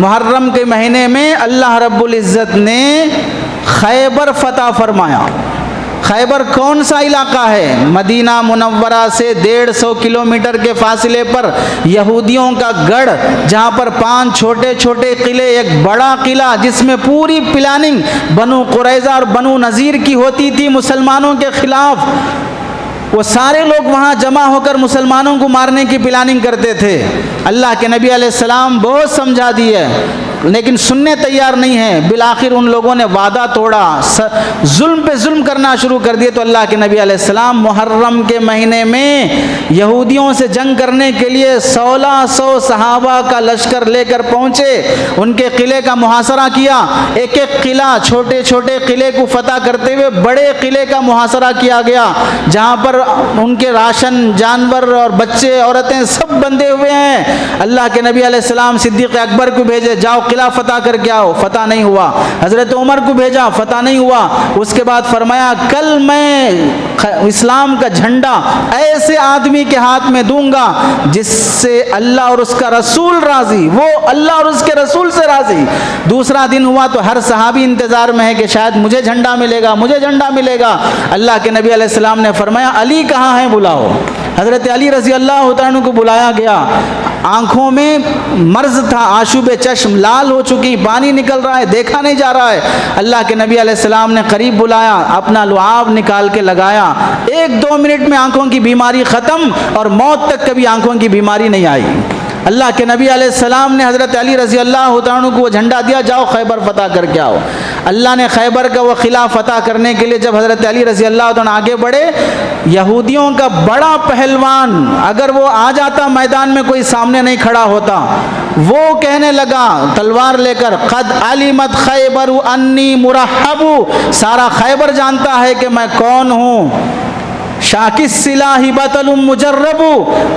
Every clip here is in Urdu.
محرم کے مہینے میں اللہ رب العزت نے خیبر فتح فرمایا۔ خیبر کون سا علاقہ ہے؟ مدینہ منورہ سے 150 کلومیٹر کے فاصلے پر یہودیوں کا گڑھ، جہاں پر 5 چھوٹے چھوٹے قلعے، ایک بڑا قلعہ جس میں پوری پلاننگ بنو قریظہ اور بنو نذیر کی ہوتی تھی مسلمانوں کے خلاف۔ وہ سارے لوگ وہاں جمع ہو کر مسلمانوں کو مارنے کی پلاننگ کرتے تھے۔ اللہ کے نبی علیہ السلام بہت سمجھا دیے لیکن سننے تیار نہیں ہیں۔ بالآخر ان لوگوں نے وعدہ توڑا، ظلم پہ ظلم کرنا شروع کر دیے۔ تو اللہ کے نبی علیہ السلام محرم کے مہینے میں یہودیوں سے جنگ کرنے کے لیے 1600 صحابہ کا لشکر لے کر پہنچے۔ ان کے قلعے کا محاصرہ کیا، ایک ایک قلعہ، چھوٹے چھوٹے قلعے کو فتح کرتے ہوئے بڑے قلعے کا محاصرہ کیا گیا، جہاں پر ان کے راشن، جانور اور بچے، عورتیں سب بندھے ہوئے ہیں۔ اللہ کے نبی علیہ السلام صدیق اکبر کو بھیجے، جاؤ قلعہ فتح کر کے آؤ، فتح نہیں ہوا۔ حضرت عمر کو بھیجا، فتح نہیں ہوا۔ اس کے بعد فرمایا کل میں اسلام کا جھنڈا ایسے آدمی کے ہاتھ میں دوں گا جس سے اللہ اور اس کا رسول راضی، وہ اللہ اور اس کے رسول سے راضی۔ دوسرا دن ہوا تو ہر صحابی انتظار میں ہے کہ شاید مجھے جھنڈا ملے گا، مجھے جھنڈا ملے گا۔ اللہ کے نبی علیہ السلام نے فرمایا علی کہاں ہے، بلاؤ۔ حضرت علی رضی اللہ تعالیٰ عنہ کو بلایا گیا۔ آنکھوں میں مرض تھا، آشوب چشم لال ہو چکی، پانی نکل رہا ہے، دیکھا نہیں جا رہا ہے۔ اللہ کے نبی علیہ السلام نے قریب بلایا، اپنا لعاب نکال کے لگایا۔ 1-2 منٹ میں آنکھوں کی بیماری ختم، اور موت تک کبھی آنکھوں کی بیماری نہیں آئی۔ اللہ کے نبی علیہ السلام نے حضرت علی رضی اللہ تعالیٰ عنہ کو وہ جھنڈا دیا، جاؤ خیبر فتح کر کے آؤ۔ اللہ نے خیبر کا وہ قلعہ فتح کرنے کے لیے جب حضرت علی رضی اللہ تعالیٰ عنہ آگے بڑھے، یہودیوں کا بڑا پہلوان اگر وہ آ جاتا میدان میں، کوئی سامنے نہیں کھڑا ہوتا، وہ کہنے لگا تلوار لے کر قد علمت خیبر انی مرحب، سارا خیبر جانتا ہے کہ میں کون ہوں۔ شاکی السلاح بطل مجرب،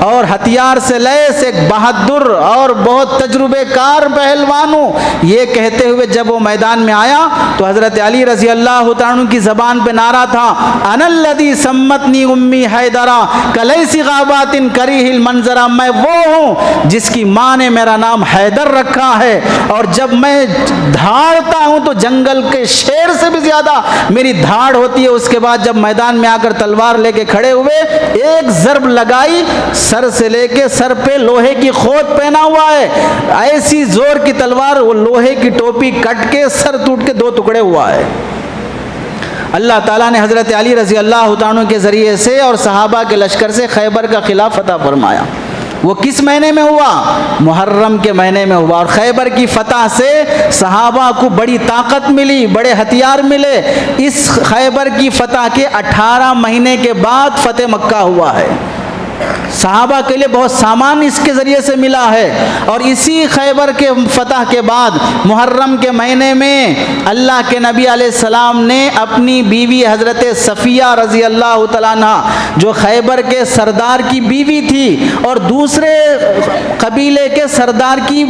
اور ہتھیار سے لیس ایک بہادر اور بہت تجربے کار پہلوان ہوں۔ یہ کہتے ہوئے جب وہ میدان میں آیا تو حضرت علی رضی اللہ تعالیٰ عنہ کی زبان پہ نعرہ تھا انا الذی سمتنی امی حیدرہ کلیس غابات کریہ المنظرہ، میں وہ ہوں جس کی ماں نے میرا نام حیدر رکھا ہے، اور جب میں دھاڑتا ہوں تو جنگل کے شیر سے بھی زیادہ میری دھاڑ ہوتی ہے۔ اس کے بعد جب میدان میں آ کر تلوار لے کے کھڑے ہوئے، ایک ضرب لگائی، سر سے لے کے سر پہ لوہے کی خود پہنا ہوا ہے، ایسی زور کی تلوار، وہ لوہے کی ٹوپی کٹ کے سر ٹوٹ کے 2 ٹکڑے ہوا ہے۔ اللہ تعالیٰ نے حضرت علی رضی اللہ تعالیٰ کے ذریعے سے اور صحابہ کے لشکر سے خیبر کا قلعہ فتح فرمایا۔ وہ کس مہینے میں ہوا؟ محرم کے مہینے میں ہوا، اور خیبر کی فتح سے صحابہ کو بڑی طاقت ملی، بڑے ہتھیار ملے۔ اس خیبر کی فتح کے 18 مہینے کے بعد فتح مکہ ہوا ہے۔ صحابہ کے لیے بہت سامان اس کے ذریعے سے ملا ہے، اور اسی خیبر کے فتح کے بعد محرم کے مہینے میں اللہ کے نبی علیہ السلام نے اپنی بیوی حضرت صفیہ رضی اللہ تعالیٰ عنہ، جو خیبر کے سردار کی بیوی تھی اور دوسرے قبیلے کے سردار کی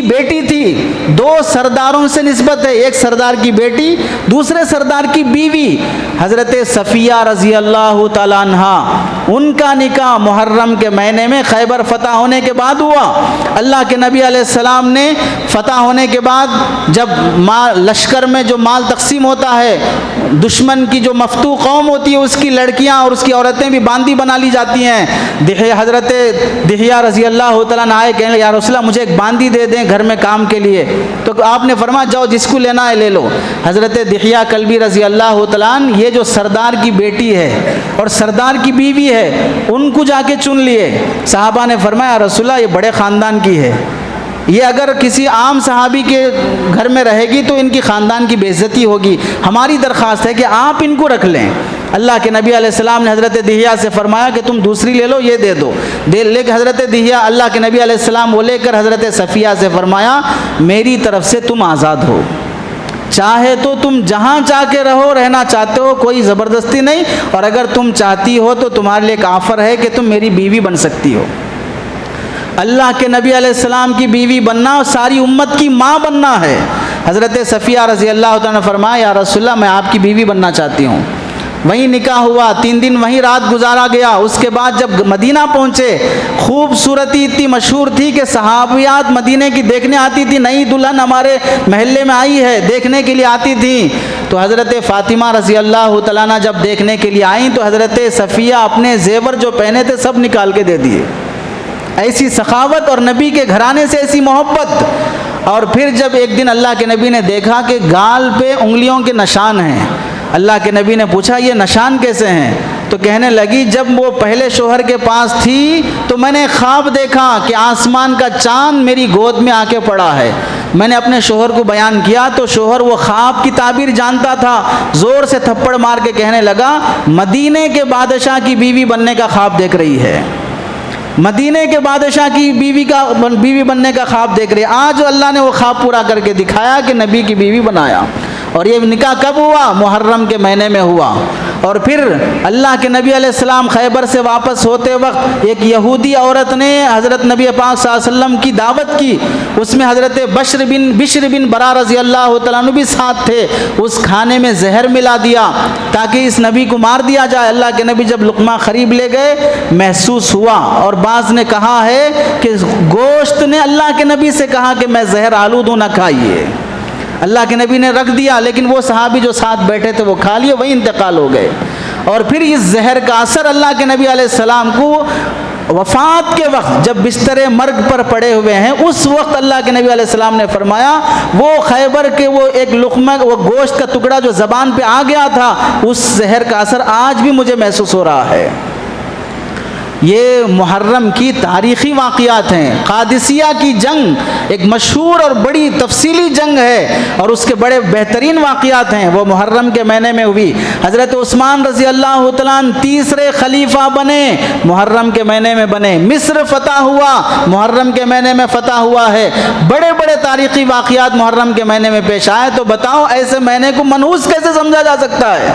بیٹی تھی، 2 سرداروں سے نسبت ہے، ایک سردار کی بیٹی، دوسرے سردار کی بیوی حضرت صفیہ رضی اللہ تعالیٰ عنہ، ان کا نکاح محرم کے مہینے میں خیبر فتح ہونے کے بعد ہوا۔ اللہ کے نبی علیہ السلام نے فتح ہونے کے بعد جب لشکر میں جو مال تقسیم ہوتا ہے، دشمن کی جو مفتو قوم ہوتی ہے اس کی لڑکیاں اور اس کی عورتیں بھی باندی بنا لی جاتی ہیں۔ حضرت دحیہ رضی اللہ تعالیٰ عنہ آئے، کہنے یا رسول اللہ مجھے ایک باندی دے دیں گھر میں کام کے لیے، تو آپ نے فرمایا جاؤ جس کو لینا ہے لے لو۔ حضرت دحیہ کلبی رضی اللہ تعالیٰ عنہ، یہ جو سردار کی بیٹی ہے اور سردار کی بیوی ہے، ان کو جا کے چن لیے۔ صحابہ نے فرمایا رسول اللہ یہ بڑے خاندان کی ہے، یہ اگر کسی عام صحابی کے گھر میں رہے گی تو ان کی خاندان کی بے عزتی ہوگی، ہماری درخواست ہے کہ آپ ان کو رکھ لیں۔ اللہ کے نبی علیہ السلام نے حضرت دحیہ سے فرمایا کہ تم دوسری لے لو، یہ دے دو، لے کے حضرت دحیہ، اللہ کے نبی علیہ السلام وہ لے کر حضرت صفیہ سے فرمایا میری طرف سے تم آزاد ہو، چاہے تو تم جہاں چاہ کے رہو، رہنا چاہتے ہو کوئی زبردستی نہیں، اور اگر تم چاہتی ہو تو تمہارے لیے ایک آفر ہے کہ تم میری بیوی بن سکتی ہو۔ اللہ کے نبی علیہ السلام کی بیوی بننا اور ساری امت کی ماں بننا ہے۔ حضرت صفیہ رضی اللہ تعالیٰ نے فرمایا یا رسول اللہ میں آپ کی بیوی بننا چاہتی ہوں۔ وہیں نکاح ہوا، 3 دن وہیں رات گزارا گیا۔ اس کے بعد جب مدینہ پہنچے، خوبصورتی اتنی مشہور تھی کہ صحابیات مدینہ کی دیکھنے آتی تھی، نئی دلہن ہمارے محلے میں آئی ہے، دیکھنے کے لیے آتی تھی۔ تو حضرت فاطمہ رضی اللہ تعالیٰ عنہ جب دیکھنے کے لیے آئیں تو حضرت صفیہ اپنے زیور جو پہنے تھے سب نکال کے دے دیے۔ ایسی سخاوت اور نبی کے گھرانے سے ایسی محبت۔ اور پھر جب ایک دن اللہ کے نبی نے دیکھا کہ گال پہ انگلیوں کے نشان ہیں، اللہ کے نبی نے پوچھا یہ نشان کیسے ہیں؟ تو کہنے لگی جب وہ پہلے شوہر کے پاس تھی تو میں نے خواب دیکھا کہ آسمان کا چاند میری گود میں آ کے پڑا ہے۔ میں نے اپنے شوہر کو بیان کیا تو شوہر وہ خواب کی تعبیر جانتا تھا، زور سے تھپڑ مار کے کہنے لگا مدینے کے بادشاہ کی بیوی بننے کا خواب دیکھ رہی ہے، مدینے کے بادشاہ کی بیوی بننے کا خواب دیکھ رہی ہے۔ آج اللہ نے وہ خواب پورا کر کے دکھایا کہ نبی کی بیوی بنایا۔ اور یہ نکاح کب ہوا؟ محرم کے مہینے میں ہوا۔ اور پھر اللہ کے نبی علیہ السلام خیبر سے واپس ہوتے وقت ایک یہودی عورت نے حضرت نبی پاک صلی اللہ علیہ وسلم کی دعوت کی، اس میں حضرت بشر بن برا رضی اللہ تعالیٰ عنہ بھی ساتھ تھے۔ اس کھانے میں زہر ملا دیا تاکہ اس نبی کو مار دیا جائے۔ اللہ کے نبی جب لقمہ قریب لے گئے محسوس ہوا، اور بعض نے کہا ہے کہ گوشت نے اللہ کے نبی سے کہا کہ میں زہر آلود ہوں، نہ کھائیے۔ اللہ کے نبی نے رکھ دیا، لیکن وہ صحابی جو ساتھ بیٹھے تھے وہ کھا لیے، وہی انتقال ہو گئے۔ اور پھر اس زہر کا اثر اللہ کے نبی علیہ السلام کو وفات کے وقت جب بستر مرگ پر پڑے ہوئے ہیں، اس وقت اللہ کے نبی علیہ السلام نے فرمایا وہ خیبر کے وہ ایک لقمہ، وہ گوشت کا ٹکڑا جو زبان پہ آ گیا تھا، اس زہر کا اثر آج بھی مجھے محسوس ہو رہا ہے۔ یہ محرم کی تاریخی واقعات ہیں۔ قادسیہ کی جنگ ایک مشہور اور بڑی تفصیلی جنگ ہے، اور اس کے بڑے بہترین واقعات ہیں، وہ محرم کے مہینے میں ہوئی۔ حضرت عثمان رضی اللہ تعالیٰ عنہ تیسرے خلیفہ بنے، محرم کے مہینے میں بنے۔ مصر فتح ہوا، محرم کے مہینے میں فتح ہوا ہے۔ بڑے بڑے تاریخی واقعات محرم کے مہینے میں پیش آئے۔ تو بتاؤ ایسے مہینے کو منحوس کیسے سمجھا جا سکتا ہے؟